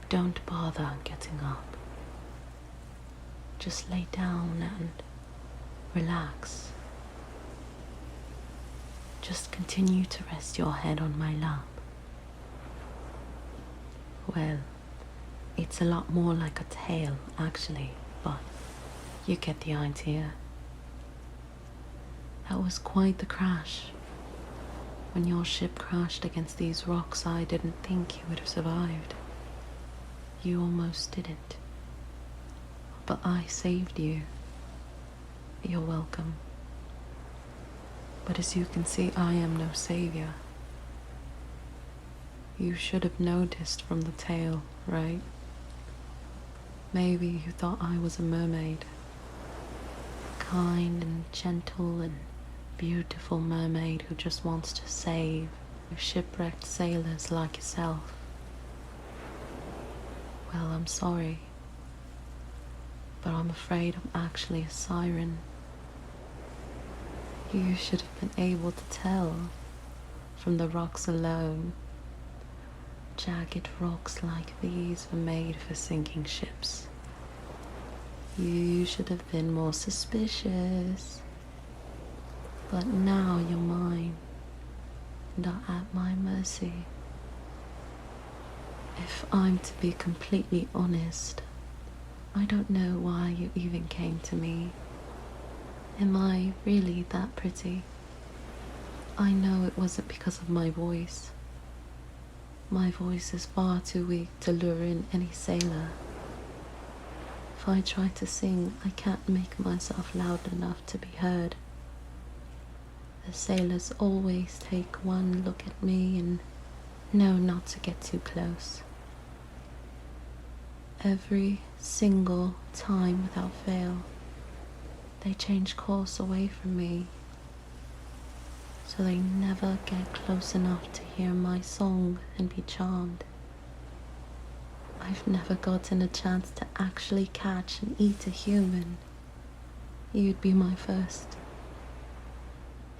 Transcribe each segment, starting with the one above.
Don't bother getting up. Just lay down and relax. Just continue to rest your head on my lap. Well, it's a lot more like a tail, actually, but you get the idea. That was quite the crash. When your ship crashed against these rocks, I didn't think you would have survived. You almost didn't. But I saved you. You're welcome. But as you can see, I am no savior. You should have noticed from the tail, right? Maybe you thought I was a mermaid. Kind and gentle and beautiful mermaid who just wants to save shipwrecked sailors like yourself. Well, I'm sorry, but I'm afraid I'm actually a siren. You should have been able to tell from the rocks alone. Jagged rocks like these were made for sinking ships. You should have been more suspicious. But now you're mine and are at my mercy. If I'm to be completely honest, I don't know why you even came to me. Am I really that pretty? I know it wasn't because of my voice. My voice is far too weak to lure in any sailor. If I try to sing, I can't make myself loud enough to be heard. The sailors always take one look at me and know not to get too close. Every single time without fail, they change course away from me, so they never get close enough to hear my song and be charmed. I've never gotten a chance to actually catch and eat a human. You'd be my first.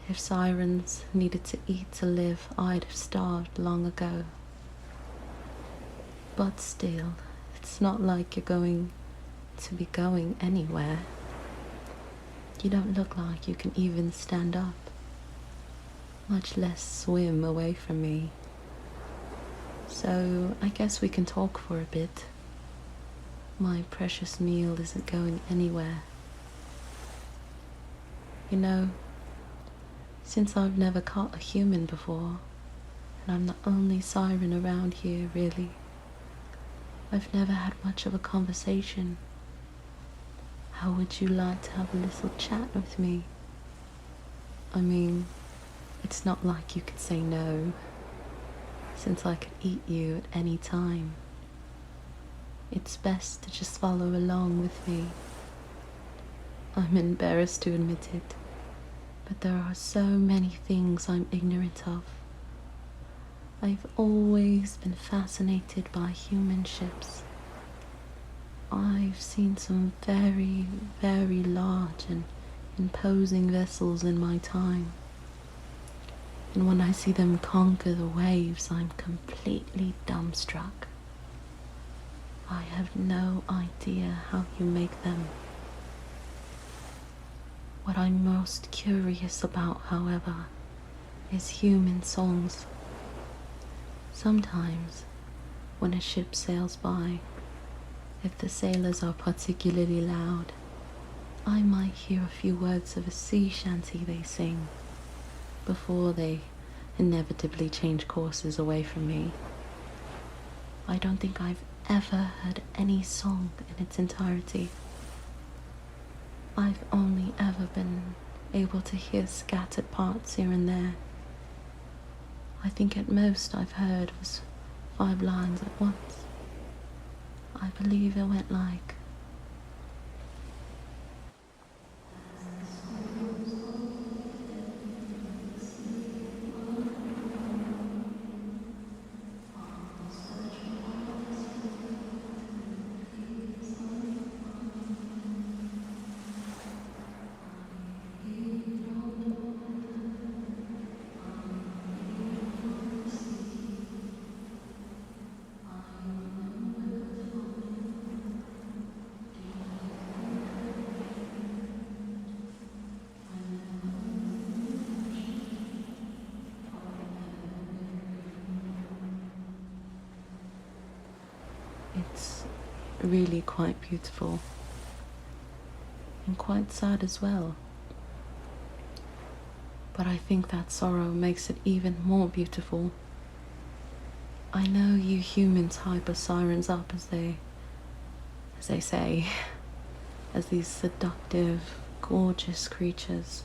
If sirens needed to eat to live, I'd have starved long ago. But still, it's not like you're going to be going anywhere. You don't look like you can even stand up, much less swim away from me. So I guess we can talk for a bit. My precious meal isn't going anywhere. You know, since I've never caught a human before, and I'm the only siren around here, really, I've never had much of a conversation. How would you like to have a little chat with me? I mean, it's not like you could say no, since I could eat you at any time. It's best to just follow along with me. I'm embarrassed to admit it, but there are so many things I'm ignorant of. I've always been fascinated by human ships. I've seen some very, very large and imposing vessels in my time. And when I see them conquer the waves, I'm completely dumbstruck. I have no idea how you make them. What I'm most curious about, however, is human songs. Sometimes, when a ship sails by, if the sailors are particularly loud, I might hear a few words of a sea shanty they sing before they inevitably change courses away from me. I don't think I've ever heard any song in its entirety. I've only ever been able to hear scattered parts here and there. I think at most I've heard was 5 lines at once. I believe it went like, really quite beautiful and quite sad as well. But I think that sorrow makes it even more beautiful. I know you humans hype us sirens up as they say, as these seductive, gorgeous creatures.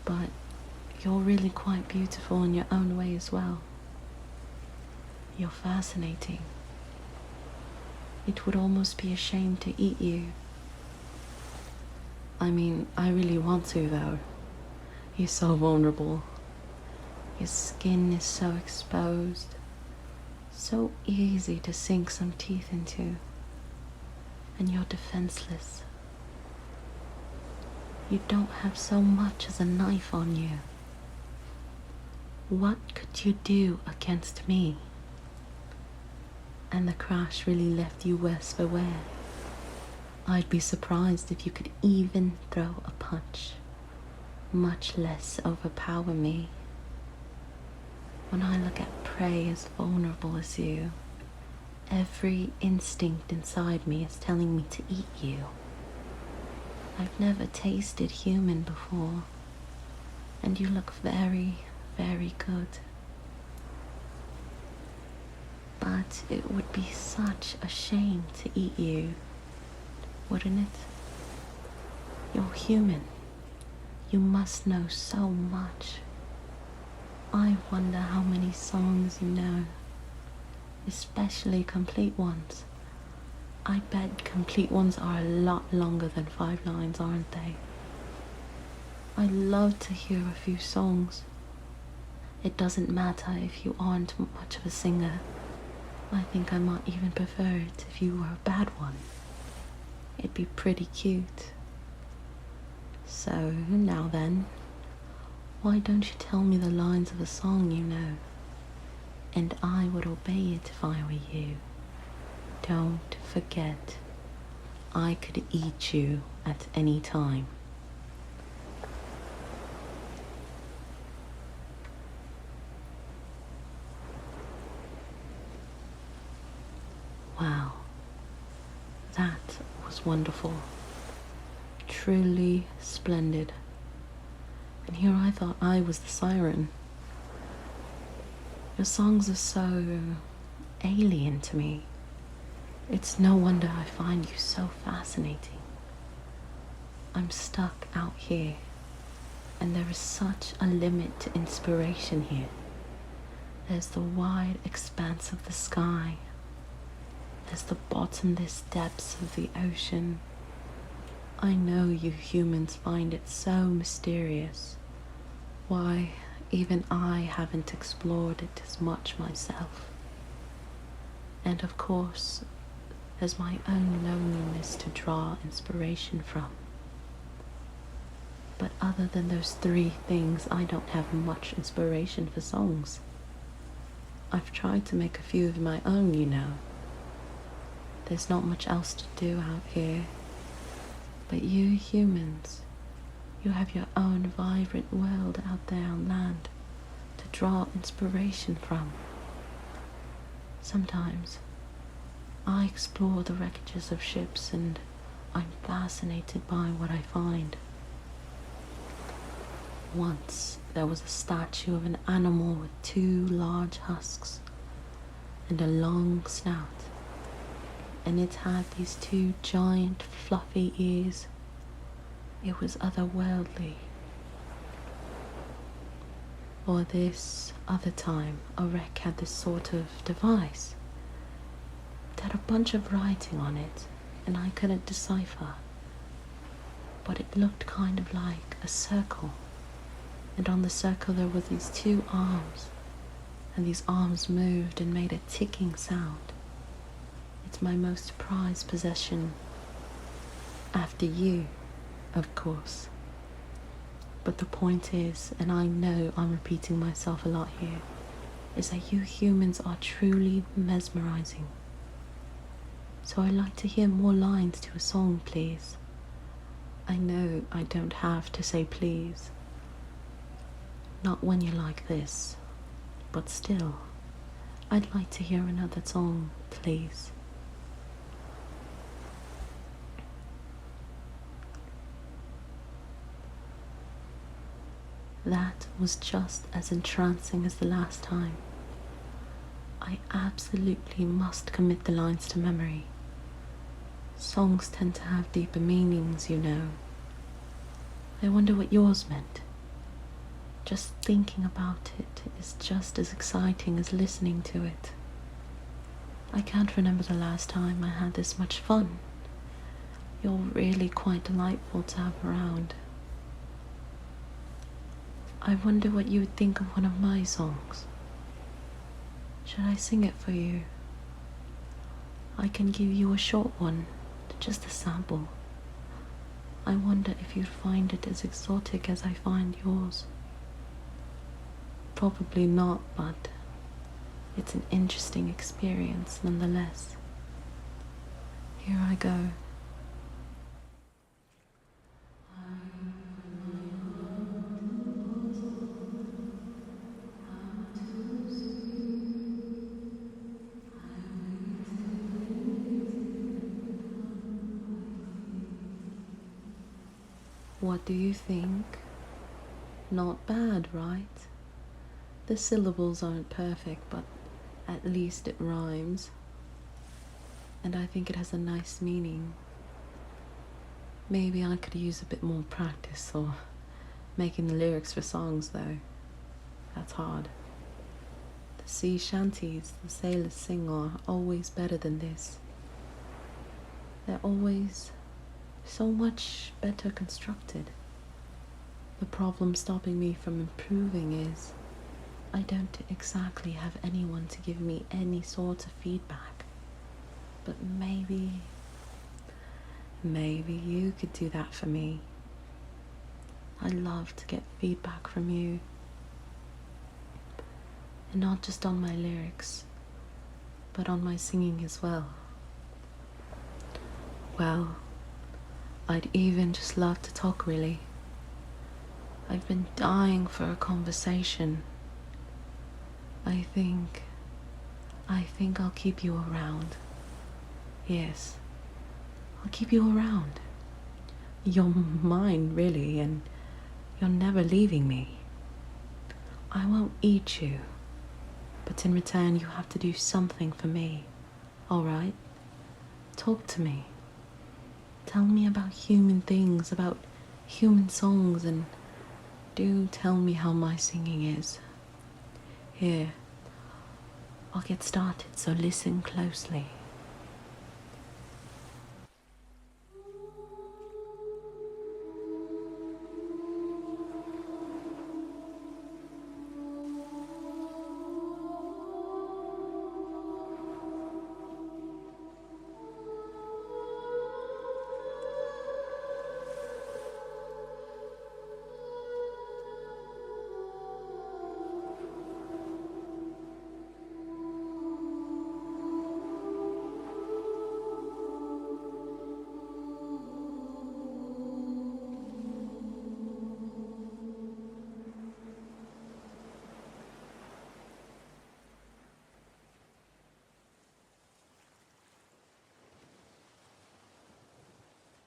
But you're really quite beautiful in your own way as well. You're fascinating. It would almost be a shame to eat you. I mean, I really want to though. You're so vulnerable. Your skin is so exposed. So easy to sink some teeth into. And you're defenseless. You don't have so much as a knife on you. What could you do against me? And the crash really left you worse for wear. I'd be surprised if you could even throw a punch, much less overpower me. When I look at prey as vulnerable as you, every instinct inside me is telling me to eat you. I've never tasted human before, and you look very, very good. But it would be such a shame to eat you, wouldn't it? You're human. You must know so much. I wonder how many songs you know, especially complete ones. I bet complete ones are a lot longer than 5 lines, aren't they? I'd love to hear a few songs. It doesn't matter if you aren't much of a singer. I think I might even prefer it if you were a bad one. It'd be pretty cute. So, now then, why don't you tell me the lines of a song you know? And I would obey it if I were you. Don't forget, I could eat you at any time. Wow, that was wonderful. Truly splendid. And here I thought I was the siren. Your songs are so alien to me. It's no wonder I find you so fascinating. I'm stuck out here, and there is such a limit to inspiration here. There's the wide expanse of the sky. There's the bottomless depths of the ocean. I know you humans find it so mysterious. Why, even I haven't explored it as much myself. And of course, there's my own loneliness to draw inspiration from. But other than those 3 things, I don't have much inspiration for songs. I've tried to make a few of my own, you know. There's not much else to do out here. But you humans, you have your own vibrant world out there on land to draw inspiration from. Sometimes I explore the wreckages of ships and I'm fascinated by what I find. Once there was a statue of an animal with 2 large husks and a long snout. And it had these 2 giant fluffy ears. It was otherworldly. Or this other time, a wreck had this sort of device. It had a bunch of writing on it, and I couldn't decipher. But it looked kind of like a circle. And on the circle there were these 2 arms. And these arms moved and made a ticking sound. It's my most prized possession. After you, of course. But the point is, and I know I'm repeating myself a lot here, is that you humans are truly mesmerizing. So I'd like to hear more lines to a song, please. I know I don't have to say please. Not when you're like this. But still, I'd like to hear another song, please. That was just as entrancing as the last time. I absolutely must commit the lines to memory. Songs tend to have deeper meanings, you know. I wonder what yours meant. Just thinking about it is just as exciting as listening to it. I can't remember the last time I had this much fun. You're really quite delightful to have around. I wonder what you would think of one of my songs. Should I sing it for you? I can give you a short one, just a sample. I wonder if you'd find it as exotic as I find yours. Probably not, but it's an interesting experience nonetheless. Here I go. What do you think? Not bad, right? The syllables aren't perfect, but at least it rhymes. And I think it has a nice meaning. Maybe I could use a bit more practice or making the lyrics for songs, though. That's hard. The sea shanties the sailors sing are always better than this. They're always so much better constructed. The problem stopping me from improving is I don't exactly have anyone to give me any sort of feedback. But maybe you could do that for me. I love to get feedback from you. And not just on my lyrics, but on my singing as well. Well, I'd even just love to talk, really. I've been dying for a conversation. I think I'll keep you around. Yes, I'll keep you around. You're mine, really, and you're never leaving me. I won't eat you, but in return you have to do something for me, alright? Talk to me. Tell me about human things, about human songs, and do tell me how my singing is. Here, I'll get started, so listen closely.